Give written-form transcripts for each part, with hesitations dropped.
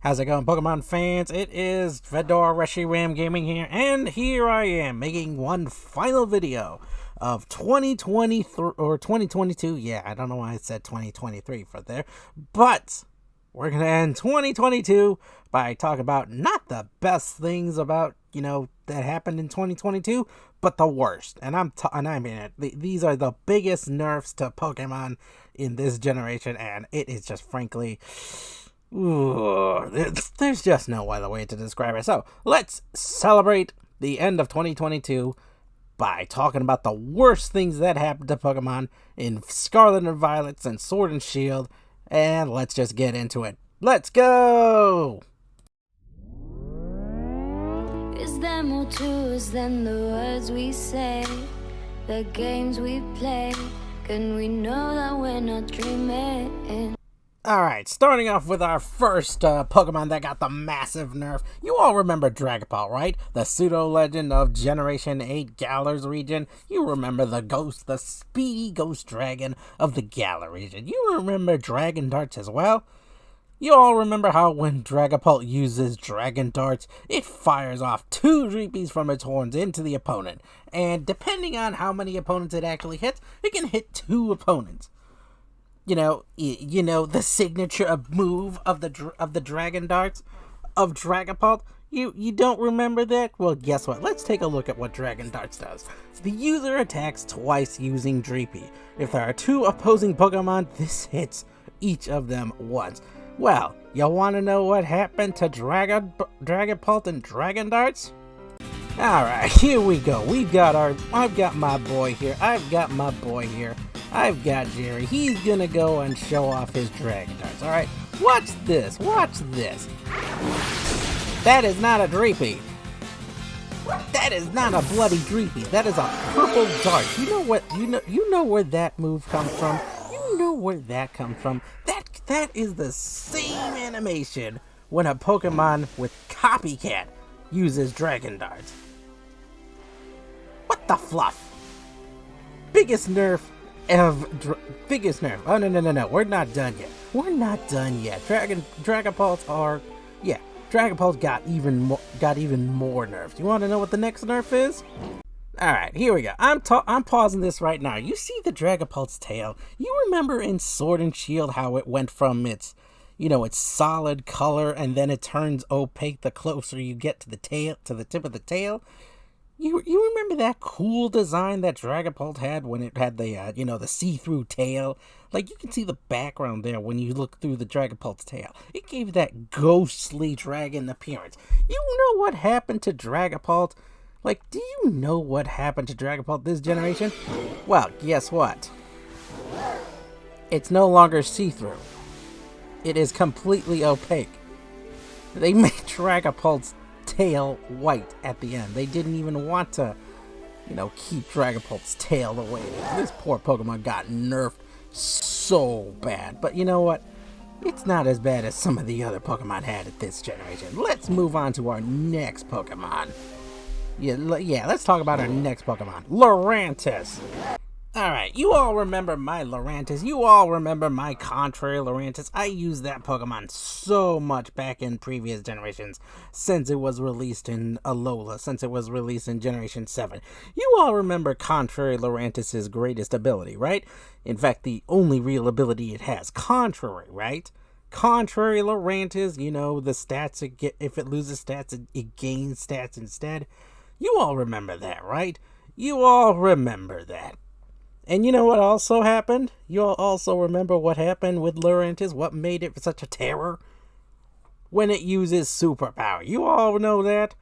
How's it going, Pokemon fans? It is Fedor Reshiram Gaming here, and here I am making one final video of 2023 or 2022. Yeah, I don't know why I said 2023 for there, but we're gonna end 2022 by talking about not the best things about that happened in 2022, but the worst. And I mean it. These are the biggest nerfs to Pokemon in this generation, and it is just frankly. Ooh, there's just no other way to describe it. So let's celebrate the end of 2022 by talking about the worst things that happened to Pokemon in Scarlet and Violet and Sword and Shield, and let's just get into it. Let's go! Is there more to us than the words we say, the games we play? Can we know that we're not dreaming? Alright, starting off with our first Pokemon that got the massive nerf. You all remember Dragapult, right? The pseudo-legend of Generation 8 Galar's region. You remember the speedy ghost dragon of the Galar region. You remember Dragon Darts as well? You all remember how when Dragapult uses Dragon Darts, it fires off 2 Dreepies from its horns into the opponent. And depending on how many opponents it actually hits, it can hit 2 opponents. You know the signature move of the Dragon Darts of Dragapult. You don't remember that? Well, guess what? Let's take a look at what Dragon Darts does. The user attacks twice using Dreepy. If there are 2 opposing Pokemon, this hits each of them once. Well, you want to know what happened to Dragapult and Dragon Darts? Alright, here we go. I've got my boy here. I've got Jerry. He's gonna go and show off his Dragon Darts. Alright, watch this. That is not a Dreepy. That is not a bloody Dreepy. That is a purple dart. You know where that move comes from? You know where that comes from? That is the same animation when a Pokemon with Copycat uses Dragon Darts. What the fluff? Biggest nerf. Biggest nerf. Oh no. We're not done yet. Dragapult got even more nerfs. You want to know what the next nerf is? Alright, here we go. I'm pausing this right now. You see the Dragapult's tail? You remember in Sword and Shield how it went from its solid color and then it turns opaque the closer you get to the tip of the tail? You remember that cool design that Dragapult had when it had the see-through tail? Like, you can see the background there when you look through the Dragapult's tail. It gave that ghostly dragon appearance. You know what happened to Dragapult? Like, do you know what happened to Dragapult this generation? Well, guess what? It's no longer see-through. It is completely opaque. They made Dragapult's tail white at the end. They didn't even want to, keep Dragapult's tail the way it is. This poor Pokemon got nerfed so bad. But you know what? It's not as bad as some of the other Pokemon had at this generation. Let's move on to our next Pokemon. Yeah, let's talk about our next Pokemon, Lurantis. Alright, you all remember my Lurantis. You all remember my contrary Lurantis. I used that Pokemon so much back in previous generations, since it was released in Alola, since it was released in Generation 7. You all remember contrary Lurantis' greatest ability, right? In fact, the only real ability it has. Contrary, right? Contrary Lurantis, the stats if it loses stats, it gains stats instead. You all remember that, right? You all remember that. And you know what also happened? You all also remember what happened with Lurantis? What made it such a terror? When it uses superpower. You all know that?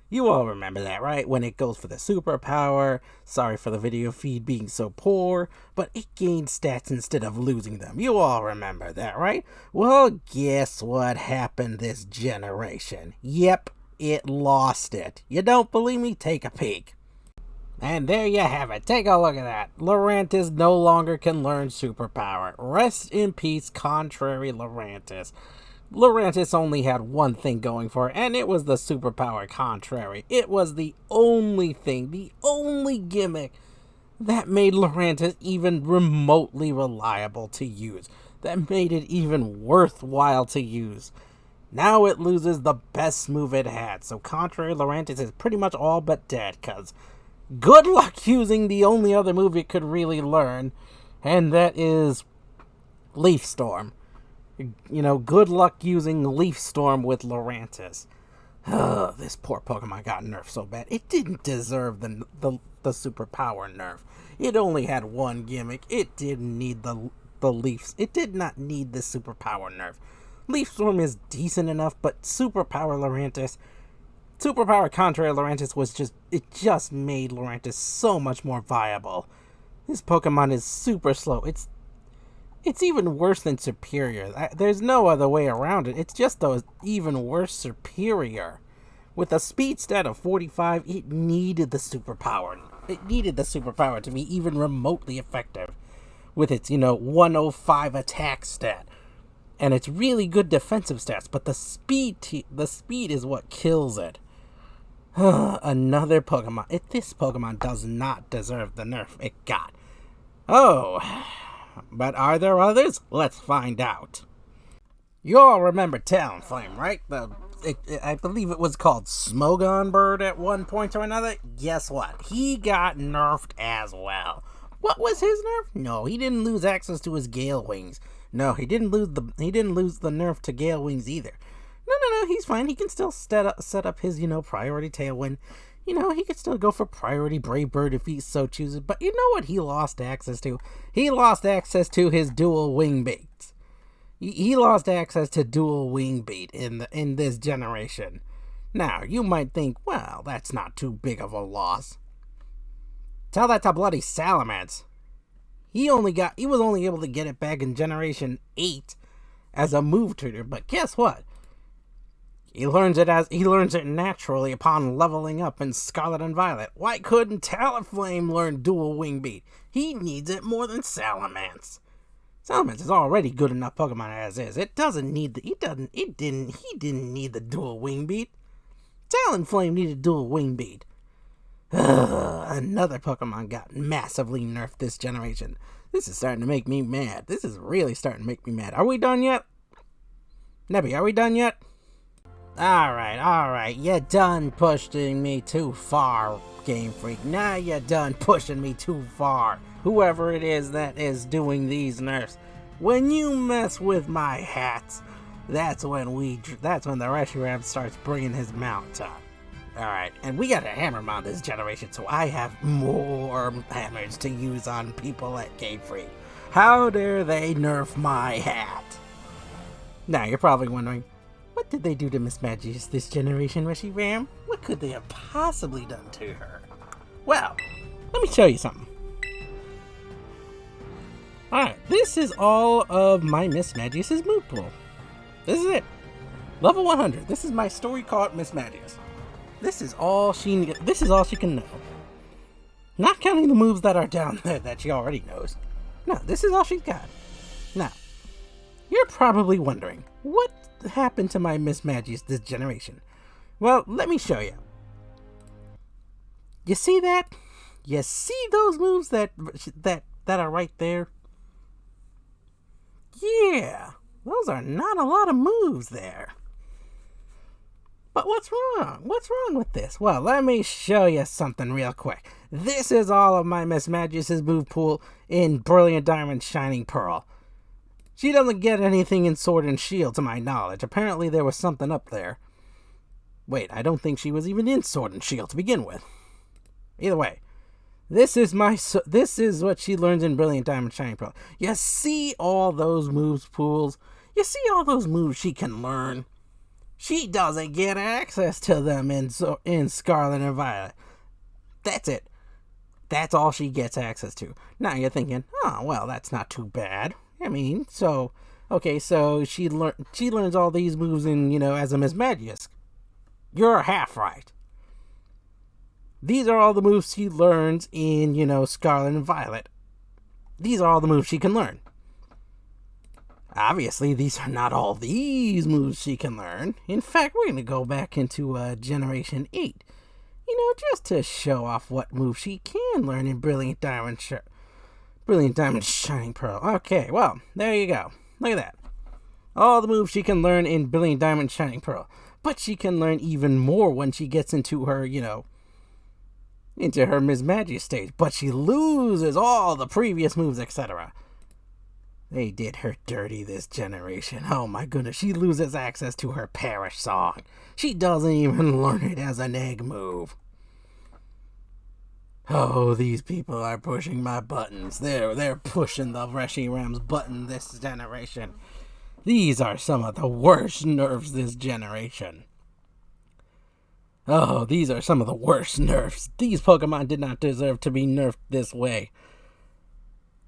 You all remember that, right? When it goes for the superpower. Sorry for the video feed being so poor, but it gained stats instead of losing them. You all remember that, right? Well, guess what happened this generation? Yep, it lost it. You don't believe me? Take a peek. And there you have it. Take a look at that. Lurantis no longer can learn superpower. Rest in peace, contrary Lurantis. Lurantis only had one thing going for it, and it was the superpower contrary. It was the only thing, the only gimmick that made Lurantis even remotely reliable to use. That made it even worthwhile to use. Now it loses the best move it had, so Contrary Lurantis is pretty much all but dead, cause good luck using the only other move it could really learn, and that is Leaf Storm. Good luck using Leaf Storm with Lurantis. This poor Pokemon got nerfed so bad. It didn't deserve the superpower nerf. It only had one gimmick. It didn't need the Leafs. It did not need the superpower nerf. Leaf Storm is decent enough, but superpower Contrary Lurantis it just made Lurantis so much more viable. This Pokemon is super slow. It's even worse than superior. There's no other way around it. It's just even worse superior. With a speed stat of 45, it needed the superpower. It needed the superpower to be even remotely effective. With its, 105 attack stat. And it's really good defensive stats, but the speed is what kills it. Another Pokemon. This Pokemon does not deserve the nerf it got. Oh, but are there others? Let's find out. You all remember Talonflame, right? I believe it was called Smogon Bird at one point or another. Guess what? He got nerfed as well. What was his nerf? No, he didn't lose access to his Gale Wings. No, he didn't lose the nerf to Gale Wings either. No, he's fine. He can still set up his, priority Tailwind. He could still go for priority Brave Bird if he so chooses. But you know what he lost access to? He lost access to his dual wing baits. He lost access to dual wing bait in this generation. Now, you might think, well, that's not too big of a loss. Tell that to bloody Salamence. He was only able to get it back in Generation 8 as a move tutor, but guess what? He learns it naturally upon leveling up in Scarlet and Violet. Why couldn't Talonflame learn Dual Wing Beat? He needs it more than Salamence. Salamence is already good enough Pokemon as is. It doesn't need he didn't need the Dual Wing Beat. Talonflame needed Dual Wing Beat. Another Pokemon got massively nerfed this generation. This is starting to make me mad. This is really starting to make me mad. Are we done yet? Nebby, are we done yet? Alright. You're done pushing me too far, Game Freak. Now you're done pushing me too far. Whoever it is that is doing these nerfs. When you mess with my hats, that's when the Reshiram starts bringing his mount up. Alright, and we got a hammer mount this generation, so I have more hammers to use on people at Game Freak. How dare they nerf my hat? Now, you're probably wondering, what did they do to Miss Magius this generation, Reshiram? What could they have possibly done to her? Well, let me show you something. Alright, this is all of my Miss Magius' move pool. This is it. Level 100. This is my story card, Miss Magius. This is all she can know. Not counting the moves that are down there that she already knows. No, this is all she's got. Now, you're probably wondering, what happened to my Miss Magius this generation? Well, let me show you. You see that? You see those moves that are right there? Yeah, those are not a lot of moves there. But what's wrong? What's wrong with this? Well, let me show you something real quick. This is all of my Miss Magius' move pool in Brilliant Diamond Shining Pearl. She doesn't get anything in Sword and Shield to my knowledge. Apparently there was something up there. Wait, I don't think she was even in Sword and Shield to begin with. Either way, this is what she learns in Brilliant Diamond Shining Pearl. You see all those moves pools? You see all those moves she can learn? She doesn't get access to them in Scarlet and Violet. That's it. That's all she gets access to. Now you're thinking, oh, well, that's not too bad. I mean, so she learns all these moves in, as a Miss Magius. You're half right. These are all the moves she learns in, Scarlet and Violet. These are all the moves she can learn. Obviously, these are not all these moves she can learn. In fact, we're going to go back into Generation 8. Just to show off what moves she can learn in Brilliant Diamond Shining Pearl. Okay, well, there you go. Look at that. All the moves she can learn in Brilliant Diamond Shining Pearl. But she can learn even more when she gets into her, into her Ms. Magic stage. But she loses all the previous moves, etc. They did her dirty this generation. Oh my goodness, she loses access to her Parish song. She doesn't even learn it as an egg move. Oh, these people are pushing my buttons. They're pushing the Reshiram's button this generation. These are some of the worst nerfs this generation. Oh, these are some of the worst nerfs. These Pokemon did not deserve to be nerfed this way.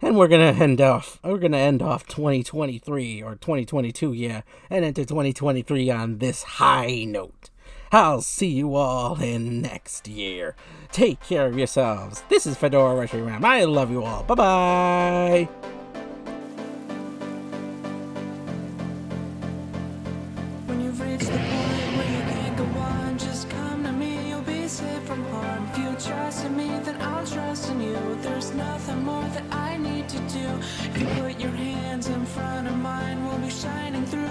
And we're gonna end off 2023 or 2022, and into 2023 on this high note. I'll see you all in next year. Take care of yourselves. This is Fedora Reshiram. I love you all. Bye-bye. When you've reached the point where you can't go on, just come to me, you'll be safe from harm. If you trust in me, then I'll trust in you. There's nothing more that I need to do. If you put your hands in front of mine, we'll be shining through.